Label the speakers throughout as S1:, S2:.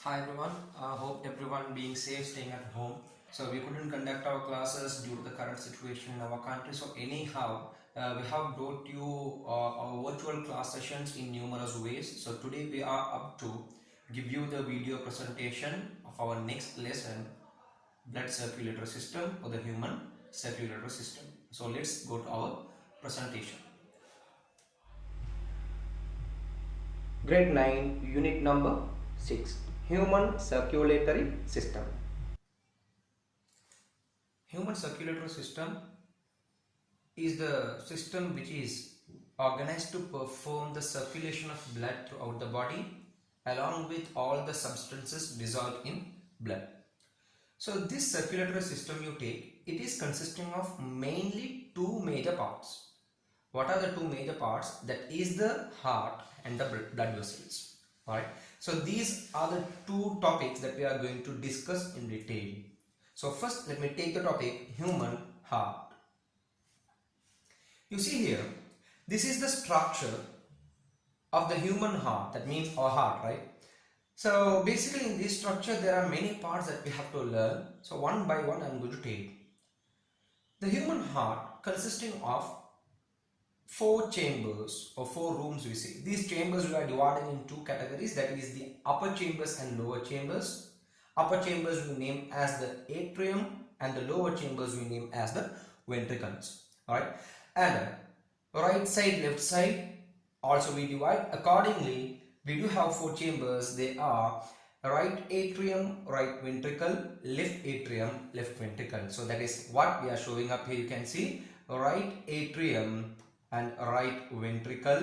S1: Hi everyone, hope everyone being safe, staying at home. So we couldn't conduct our classes due to the current situation in our country. So anyhow, we have brought you our virtual class sessions in numerous ways. So today we are up to give you the video presentation of our next lesson, blood circulatory system or the human circulatory system. So let's go to our presentation. Grade 9, unit number 6. Human circulatory system. Human circulatory system is the system which is organized to perform the circulation of blood throughout the body along with all the substances dissolved in blood. So this circulatory system you take, it is consisting of mainly two major parts. What are the two major parts? That is the heart and the blood vessels. Alright. So these are the two topics that we are going to discuss in detail. So first let me take the topic human heart. You see here, this is the structure of the human heart, that means our heart, right? So basically in this structure there are many parts that we have to learn. So one by one I am going to take. The human heart consisting of four chambers or four rooms we see. These chambers we are dividing in two categories, that is the upper chambers and lower chambers. Upper chambers we name as the atrium and the lower chambers we name as the ventricles. Alright, and right side, left side also we divide accordingly. We do have four chambers. They are right atrium, right ventricle, left atrium, left ventricle. So that is what we are showing up here. You can see right atrium and right ventricle,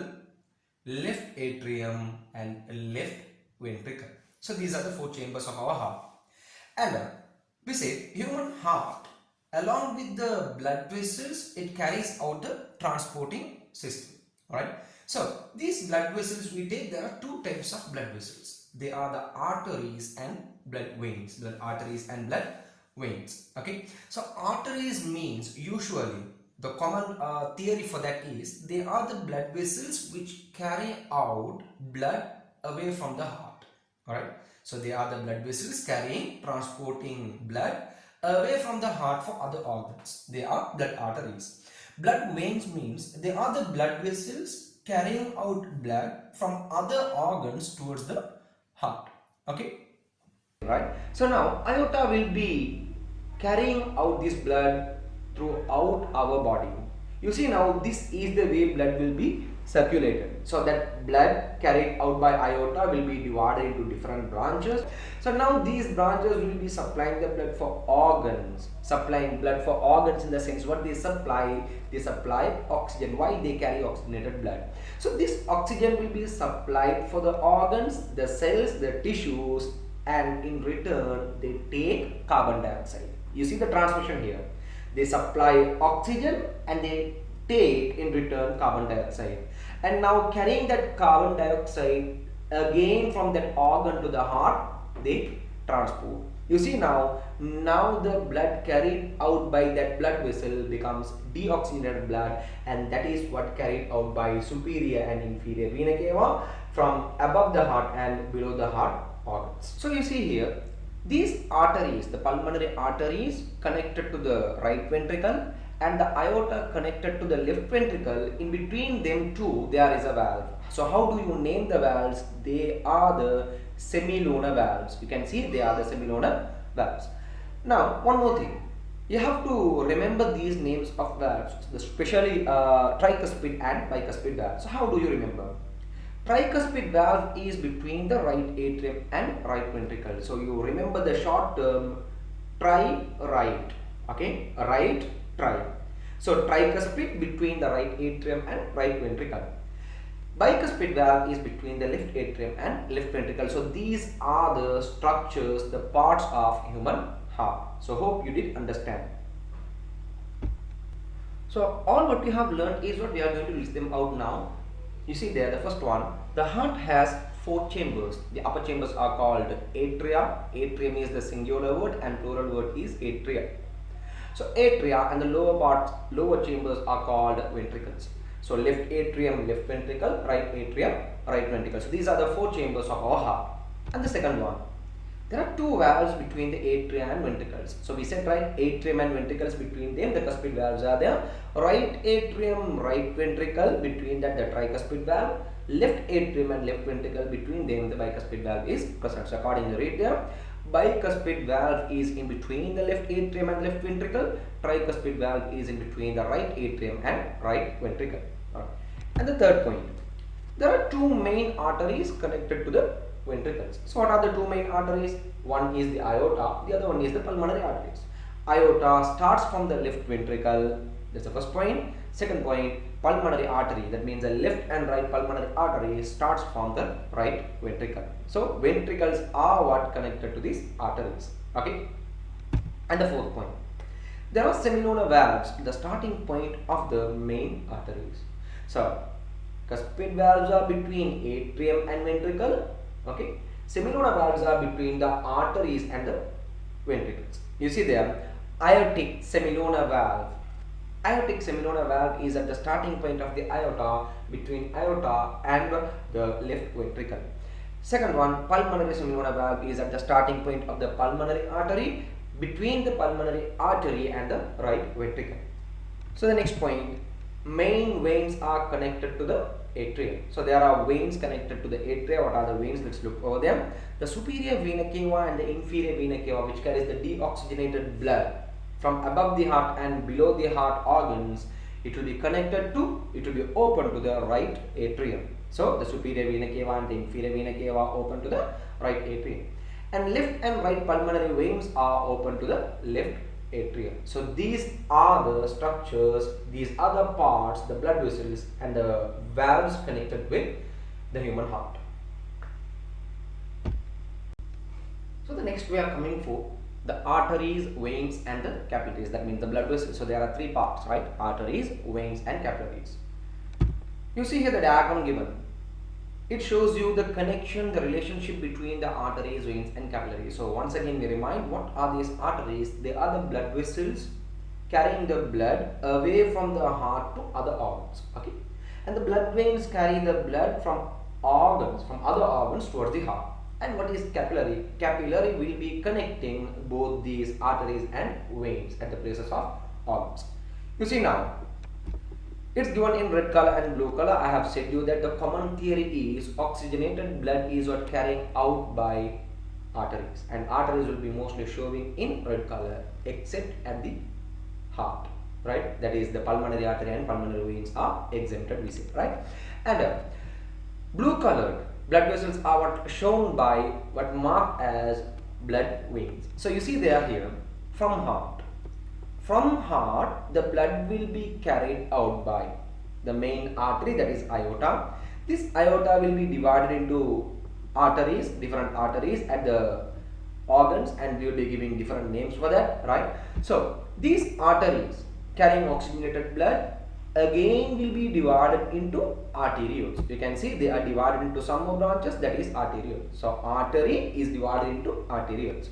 S1: left atrium and left ventricle. So these are the four chambers of our heart. And we say human heart along with the blood vessels, it carries out the transporting system. Alright. So these blood vessels we take, there are two types of blood vessels. They are the arteries and blood veins. Blood arteries and blood veins. Okay. So arteries means usually the common theory for that is they are the blood vessels which carry out blood away from the heart. Alright. So they are the blood vessels transporting blood away from the heart for other organs. They are blood arteries. Blood veins means they are the blood vessels carrying out blood from other organs towards the heart. Okay. Right. So now aorta will be carrying out this blood throughout our body. You see now this is the way blood will be circulated. So that blood carried out by aorta will be divided into different branches. So now these branches will be supplying the blood for organs. Supplying blood for organs in the sense what they supply oxygen. Why? They carry oxygenated blood. So this oxygen will be supplied for the organs, the cells, the tissues, and in return they take carbon dioxide. You see the transmission here. They supply oxygen and they take in return carbon dioxide. And now carrying that carbon dioxide again from that organ to the heart, they transport. You see now the blood carried out by that blood vessel becomes deoxygenated blood, and that is what carried out by superior and inferior vena cava from above the heart and below the heart organs. So you see here, these arteries, the pulmonary arteries connected to the right ventricle and the aorta connected to the left ventricle, in between them two there is a valve. So how do you name the valves? They are the semilunar valves. You can see they are the semilunar valves. Now one more thing, you have to remember these names of valves, especially tricuspid and bicuspid valves. So how do you remember? Tricuspid valve is between the right atrium and right ventricle. So you remember the short term right. Okay, right, tri. So tricuspid between the right atrium and right ventricle. Bicuspid valve is between the left atrium and left ventricle. So these are the structures, the parts of human heart. So hope you did understand. So all what we have learned is what we are going to list them out now. You see there, the first one, the heart has four chambers. The upper chambers are called atria. Atrium is the singular word and plural word is atria. So atria and the lower chambers are called ventricles. So left atrium, left ventricle, right atrium, right ventricle. So these are the four chambers of our heart. And the second one,
S2: There are two valves between the atrium and ventricles. So we said, right, atrium and ventricles, between them the cuspid valves are there. Right atrium, right ventricle, between that the tricuspid valve. Left atrium and left ventricle, between them the bicuspid valve is present. So according to read there, bicuspid valve is in between the left atrium and left ventricle. Tricuspid valve is in between the right atrium and right ventricle. Right. And the third point, there are two main arteries connected to the ventricles. So what are the two main arteries? One is the aorta, the other one is the pulmonary arteries. Aorta starts from the left ventricle, that's the first point. Second point, pulmonary artery, that means the left and right pulmonary artery starts from the right ventricle. So ventricles are what connected to these arteries. Okay. And the fourth point, there are semilunar valves, the starting point of the main arteries. So cuspid valves are between atrium and ventricle. Okay, semilunar valves are between the arteries and the ventricles. You see there, aortic semilunar valve. Aortic semilunar valve is at the starting point of the aorta, between aorta and the left ventricle. Second one, pulmonary semilunar valve is at the starting point of the pulmonary artery, between the pulmonary artery and the right ventricle. So the next point, main veins are connected to the atria. So there are veins connected to the atria. What are the veins? Let's look over them. The superior vena cava and the inferior vena cava, which carries the deoxygenated blood from above the heart and below the heart organs, it will be connected to, it will be open to the right atrium. So the superior vena cava and the inferior vena cava open to the right atrium, and left and right pulmonary veins are open to the left atrium. So these are the structures, these are the parts, the blood vessels and the valves connected with the human heart. So the next we are coming for the arteries, veins and the capillaries, that means the blood vessels. So there are three parts, right? Arteries, veins and capillaries. You see here the diagram given. It shows you the connection, the relationship between the arteries, veins and capillaries. So once again we remind, what are these arteries? They are the blood vessels carrying the blood away from the heart to other organs. Okay, and the blood veins carry the blood from organs, from other organs towards the heart. And what is capillary? Capillary will be connecting both these arteries and veins at the places of organs. You see now, it's given in red color and blue color. I have said you that the common theory is oxygenated blood is what carrying out by arteries, and arteries will be mostly showing in red color except at the heart, right? That is the pulmonary artery and pulmonary veins are exempted, we say, right? And blue colored blood vessels are what shown by what marked as blood veins. So you see they are here from heart. From heart, the blood will be carried out by the main artery, that is aorta. This aorta will be divided into arteries, different arteries at the organs, and we will be giving different names for that, right? So these arteries carrying oxygenated blood again will be divided into arterioles. You can see they are divided into some more branches, that is arteriole. So artery is divided into arterioles.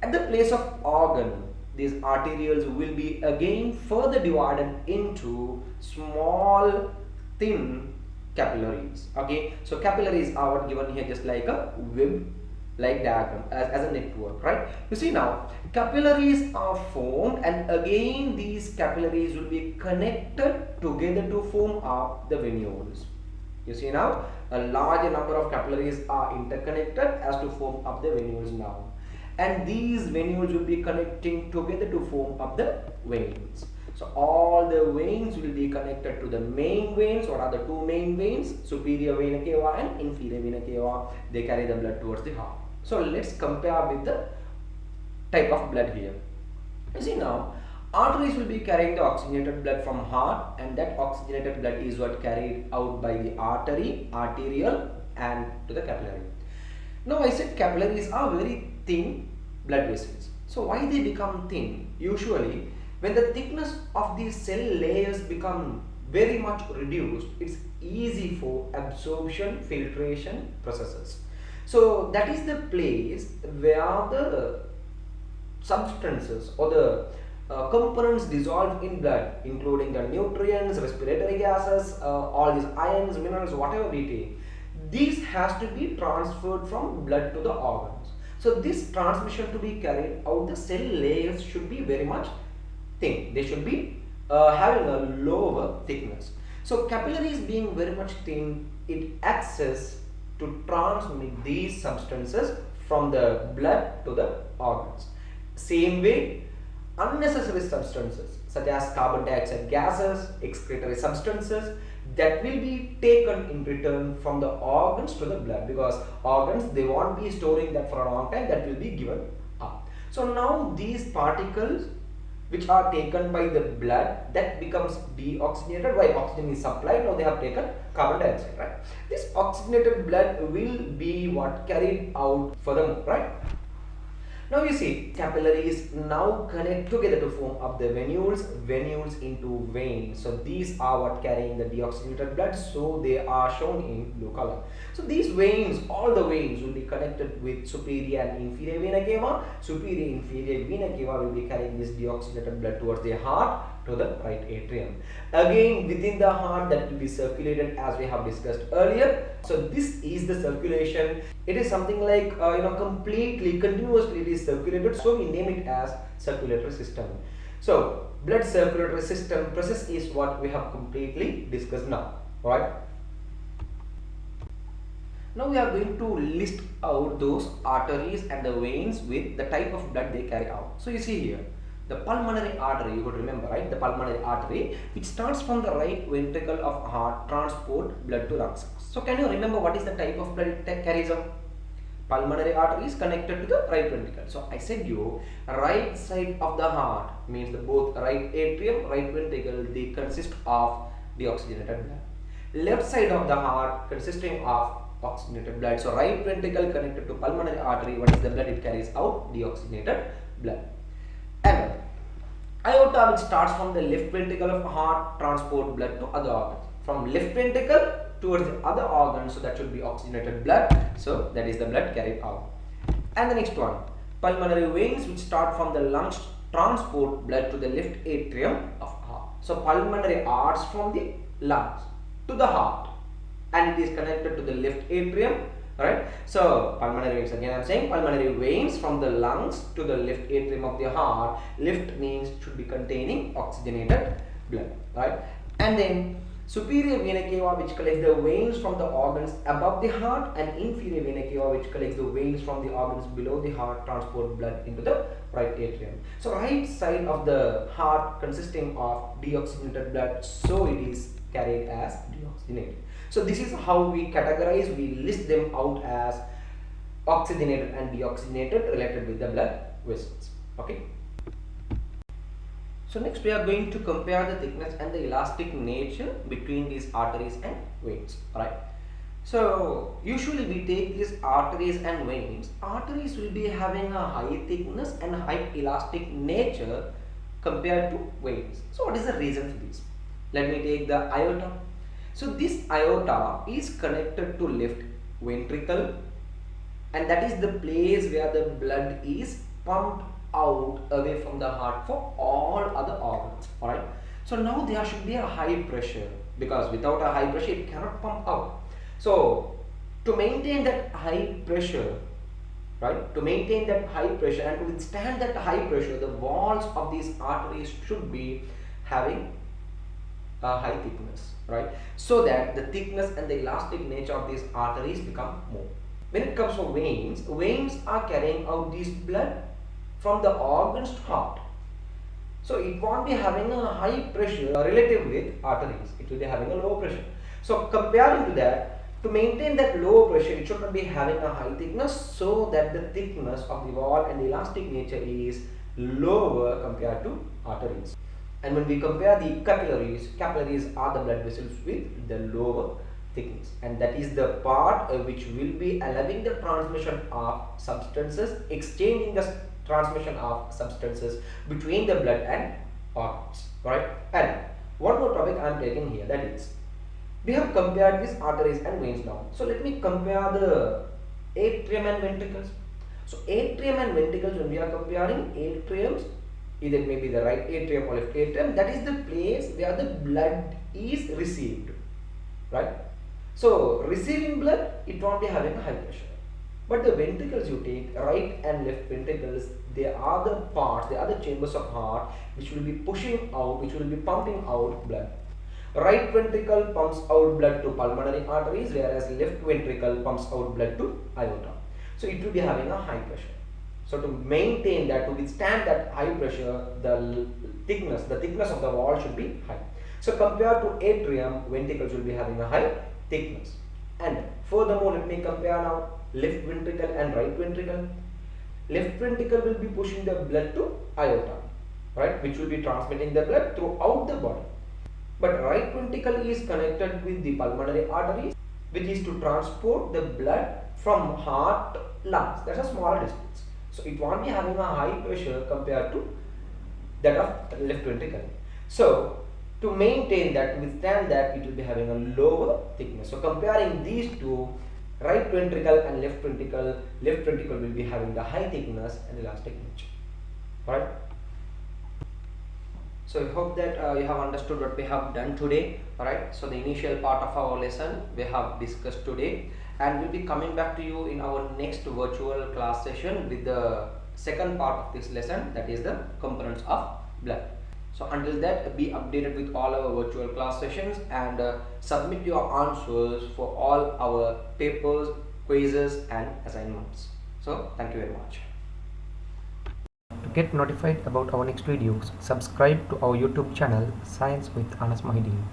S2: At the place of organ, these arterioles will be again further divided into small thin capillaries. Okay, so capillaries are what given here just like a web like diagram, as a network, right? You see now, capillaries are formed, and again these capillaries will be connected together to form up the venules. You see now, a larger number of capillaries are interconnected as to form up the venules now, and these venules will be connecting together to form up the veins. So all the veins will be connected to the main veins. What are the two main veins? Superior vena cava and inferior vena cava. They carry the blood towards the heart. So let's compare with the type of blood here. You see now, arteries will be carrying the oxygenated blood from heart, and that oxygenated blood is what carried out by the artery, arteriole and to the capillary. Now I said capillaries are very thin blood vessels. So why they become thin? Usually when the thickness of these cell layers become very much reduced, it's easy for absorption, filtration processes. So that is the place where the substances or the components dissolved in blood, including the nutrients, respiratory gases, all these ions, minerals, whatever we take, these has to be transferred from blood to the organs. So this transmission to be carried out, the cell layers should be very much thin. They should be having a lower thickness. So capillaries being very much thin, it access to transmit these substances from the blood to the organs. Same way, unnecessary substances such as carbon dioxide gases, excretory substances, that will be taken in return from the organs to the blood, because organs, they won't be storing that for a long time, that will be given up. So now these particles which are taken by the blood, that becomes deoxygenated. While oxygen is supplied, now they have taken carbon dioxide, right? This oxygenated blood will be what carried out furthermore, right? Now you see, capillaries now connect together to form up the venules into veins. So these are what carrying the deoxygenated blood, so they are shown in blue color. So these veins, all the veins will be connected with superior and inferior vena cava. Superior inferior vena cava will be carrying this deoxygenated blood towards the heart to the right atrium. Again, within the heart, that will be circulated as we have discussed earlier. So this is the circulation. It is something like completely continuously it is circulated, so we name it as circulatory system. So blood circulatory system process is what we have completely discussed now. Alright, now we are going to list out those arteries and the veins with the type of blood they carry out. So you see here, the pulmonary artery, you could remember, right? The pulmonary artery, which starts from the right ventricle of heart, transport blood to lungs. So can you remember what is the type of blood it carries out? Pulmonary artery is connected to the right ventricle. So I said you, right side of the heart means the both right atrium, right ventricle, they consist of deoxygenated blood. Left side of the heart consisting of oxygenated blood. So right ventricle connected to pulmonary artery, what is the blood it carries out? Deoxygenated blood. And aorta, which starts from the left ventricle of heart, transport blood to other organs. From left ventricle towards the other organs, so that should be oxygenated blood. So that is the blood carried out. And the next one, pulmonary veins, which start from the lungs, transport blood to the left atrium of heart. So pulmonary arts from the lungs to the heart, and it is connected to the left atrium, right? So pulmonary veins, again I am saying pulmonary veins from the lungs to the left atrium of the heart. Left means should be containing oxygenated blood, right? And then superior vena cava, which collects the veins from the organs above the heart, and inferior vena cava, which collects the veins from the organs below the heart, transport blood into the right atrium. So right side of the heart consisting of deoxygenated blood, so it is carried as deoxygenated. So this is how we categorize, we list them out as oxygenated and deoxygenated related with the blood vessels. Okay. So next we are going to compare the thickness and the elastic nature between these arteries and veins. Alright. So usually we take these arteries and veins. Arteries will be having a high thickness and high elastic nature compared to veins. So what is the reason for this? Let me take the aorta. So this aorta is connected to left ventricle, and that is the place where the blood is pumped out away from the heart for all other organs. Alright. So now there should be a high pressure, because without a high pressure it cannot pump out. So to maintain that high pressure, right, to maintain that high pressure and to withstand that high pressure, the walls of these arteries should be having a high thickness, right, so that the thickness and the elastic nature of these arteries become more. When it comes to veins, veins are carrying out this blood from the organs to heart. So it won't be having a high pressure relative with arteries, it will be having a low pressure. So comparing to that, to maintain that low pressure, it should not be having a high thickness, so that the thickness of the wall and the elastic nature is lower compared to arteries. And when we compare the capillaries, capillaries are the blood vessels with the lower thickness, and that is the part which will be allowing the transmission of substances, exchanging the transmission of substances between the blood and organs, right? And one more topic I am taking here, that is, we have compared these arteries and veins now. So let me compare the atrium and ventricles. So atrium and ventricles, when we are comparing atriums, either it may be the right atrium or left atrium, that is the place where the blood is received, right? So receiving blood, it won't be having a high pressure. But the ventricles you take, right and left ventricles, they are the parts, they are the chambers of heart which will be pushing out, which will be pumping out blood. Right ventricle pumps out blood to pulmonary arteries, whereas left ventricle pumps out blood to aorta. So it will be having a high pressure. So to maintain that, to withstand that high pressure, the thickness of the wall should be high. So compared to atrium, ventricles will be having a high thickness. And furthermore, let me compare now left ventricle and right ventricle. Left ventricle will be pushing the blood to aorta, right, which will be transmitting the blood throughout the body. But right ventricle is connected with the pulmonary arteries, which is to transport the blood from heart to lungs. That's a smaller distance. So it won't be having a high pressure compared to that of left ventricle. So to maintain that, withstand that, it will be having a lower thickness. So comparing these two, right ventricle and left ventricle will be having the high thickness and elastic nature. Alright. So I hope that you have understood what we have done today. Alright. So the initial part of our lesson we have discussed today, and we'll be coming back to you in our next virtual class session with the second part of this lesson, that is the components of blood. So until that, be updated with all our virtual class sessions and submit your answers for all our papers, quizzes and assignments. So thank you very much.
S1: To get notified about our next videos, subscribe to our YouTube channel Science with Anas Mohideen.